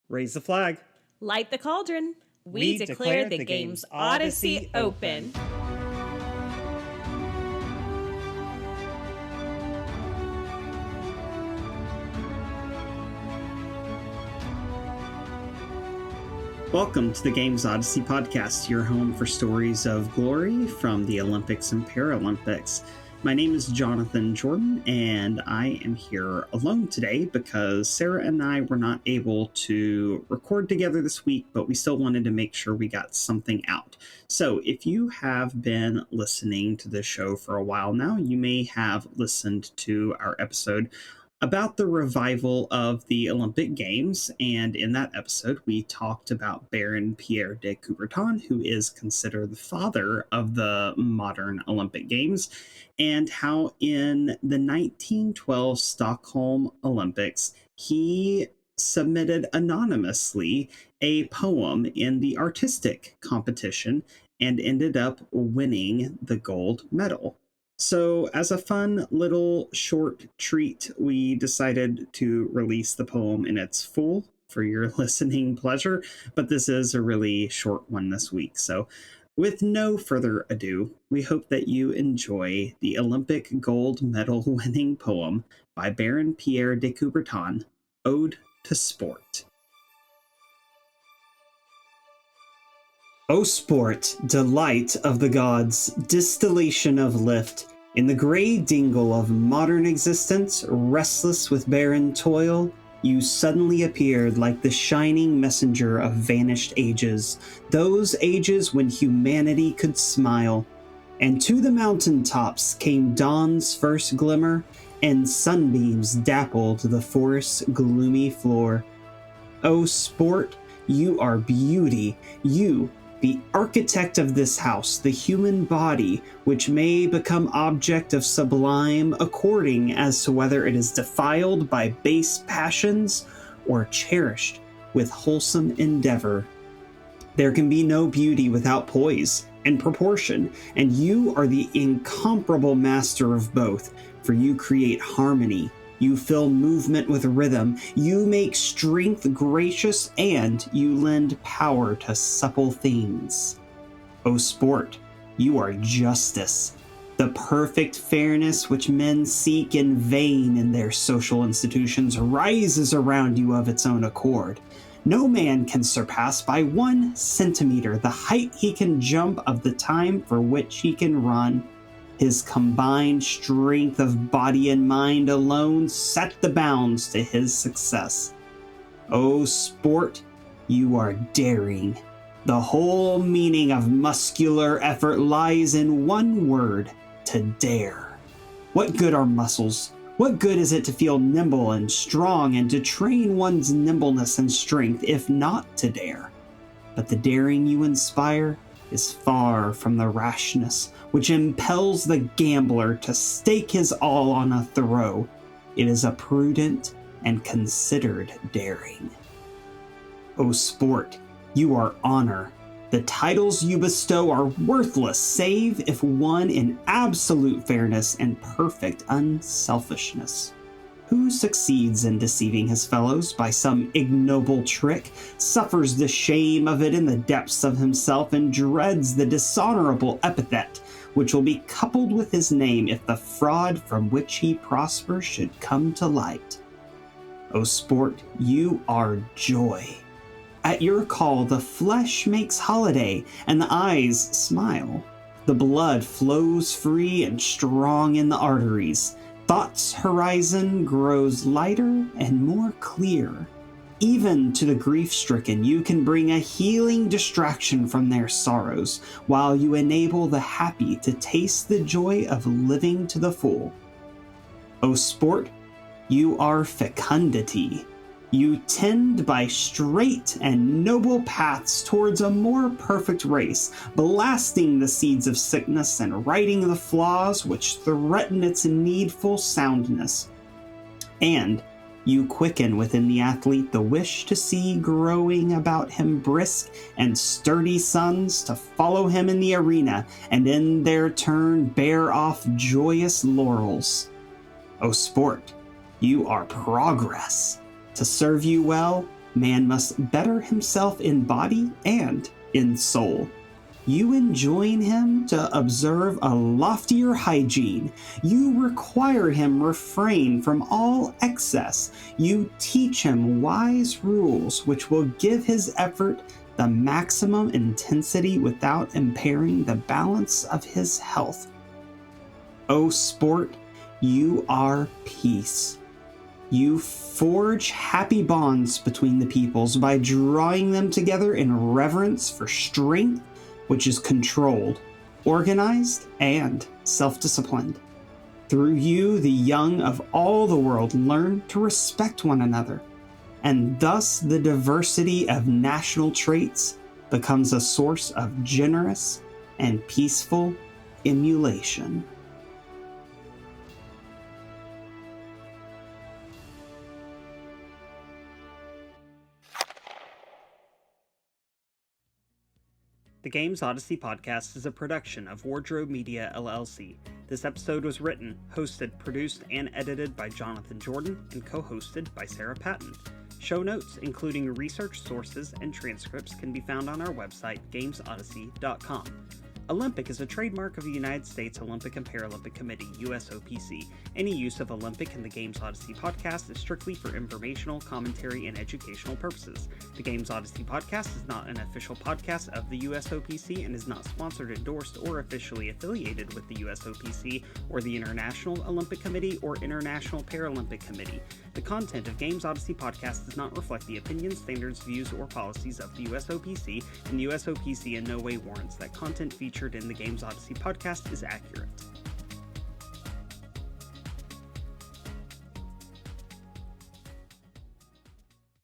Raise the flag. Light the cauldron. We declare the game's Odyssey open. Welcome to the Games Odyssey podcast, your home for stories of glory from the Olympics and Paralympics. My name is Jonathan Jordan, and I am here alone today because Sarah and I were not able to record together this week, but we still wanted to make sure we got something out. So if you have been listening to this show for a while now, you may have listened to our episode about the revival of the Olympic Games, and in that episode we talked about Baron Pierre de Coubertin, who is considered the father of the modern Olympic Games, and how in the 1912 Stockholm Olympics he submitted anonymously a poem in the artistic competition and ended up winning the gold medal. So as a fun little short treat, we decided to release the poem in its full for your listening pleasure, but this is a really short one this week. So with no further ado, we hope that you enjoy the Olympic gold medal winning poem by Baron Pierre de Coubertin, Ode to Sport. O sport, delight of the gods, distillation of lift, in the grey dingle of modern existence, restless with barren toil, you suddenly appeared like the shining messenger of vanished ages, those ages when humanity could smile. And to the mountain tops came dawn's first glimmer, and sunbeams dappled the forest's gloomy floor. O sport, you are beauty, you, the architect of this house, the human body, which may become object of sublime according as to whether it is defiled by base passions or cherished with wholesome endeavor. There can be no beauty without poise and proportion, and you are the incomparable master of both, for you create harmony. You fill movement with rhythm, you make strength gracious, and you lend power to supple things. O sport, you are justice, the perfect fairness which men seek in vain in their social institutions rises around you of its own accord. No man can surpass by 1 centimeter the height he can jump of the time for which he can run. His combined strength of body and mind alone set the bounds to his success. O sport, you are daring. The whole meaning of muscular effort lies in one word: to dare. What good are muscles? What good is it to feel nimble and strong and to train one's nimbleness and strength if not to dare? But the daring you inspire is far from the rashness which impels the gambler to stake his all on a throw. It is a prudent and considered daring. O sport, you are honor. The titles you bestow are worthless save if won in absolute fairness and perfect unselfishness. Who succeeds in deceiving his fellows by some ignoble trick, suffers the shame of it in the depths of himself, and dreads the dishonorable epithet which will be coupled with his name if the fraud from which he prospers should come to light. O sport, you are joy. At your call the flesh makes holiday, and the eyes smile. The blood flows free and strong in the arteries. Thought's horizon grows lighter and more clear. Even to the grief-stricken you can bring a healing distraction from their sorrows, while you enable the happy to taste the joy of living to the full. O sport, you are fecundity. You tend by straight and noble paths towards a more perfect race, blasting the seeds of sickness and righting the flaws which threaten its needful soundness. And you quicken within the athlete the wish to see growing about him brisk and sturdy sons to follow him in the arena and in their turn bear off joyous laurels. O sport, you are progress. To serve you well, Man must better himself in body and in soul. You enjoin him to observe a loftier hygiene. You require him refrain from all excess. You teach him wise rules which will give his effort the maximum intensity without impairing the balance of his health. O sport, you are peace. You forge happy bonds between the peoples by drawing them together in reverence for strength, which is controlled, organized, and self-disciplined. Through you, the young of all the world learn to respect one another, and thus the diversity of national traits becomes a source of generous and peaceful emulation. The Games Odyssey podcast is a production of Wardrobe Media, LLC. This episode was written, hosted, produced, and edited by Jonathan Jordan and co-hosted by Sarah Patton. Show notes, including research sources and transcripts, can be found on our website, gamesodyssey.com. Olympic is a trademark of the United States Olympic and Paralympic Committee, USOPC. Any use of Olympic in the Games Odyssey podcast is strictly for informational, commentary, and educational purposes. The Games Odyssey podcast is not an official podcast of the USOPC and is not sponsored, endorsed, or officially affiliated with the USOPC or the International Olympic Committee or International Paralympic Committee. The content of Games Odyssey podcast does not reflect the opinions, standards, views, or policies of the USOPC, and the USOPC in no way warrants that content featured in the Games Odyssey podcast is accurate.